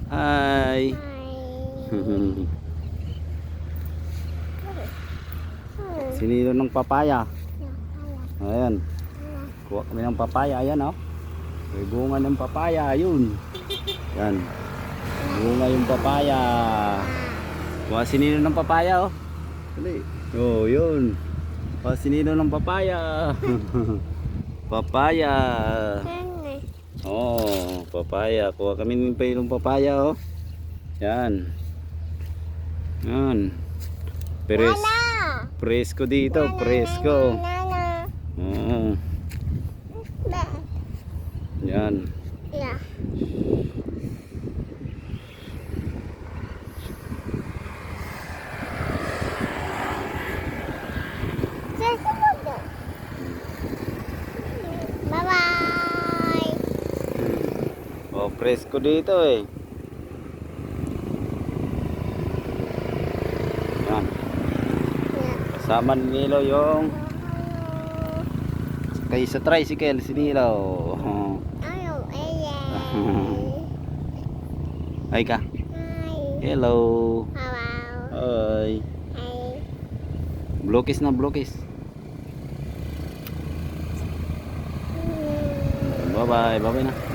Hi. Sinilo ng papaya. Ayan. Kuha kami ng papaya. Ayan oh. May bunga ng papaya. Ayun. Yan. Bunga yung papaya. Kuha sinilo ng papaya oh. Dali. Oh, yun. Kuha sinilo ng papaya. Papaya. Oh, papaya. Kuha kami ng pailong papaya oh. Yan. Yan. Presko dito, presko. Oh. Yan. Bye-bye. Oh, presko dito eh. Yan. Kasama ni Nilo yung kay sa tricycle si Nilo. Oh. Hi ka. Hello. Hi. Blokis na blokis. Bye bye. Bye bye na.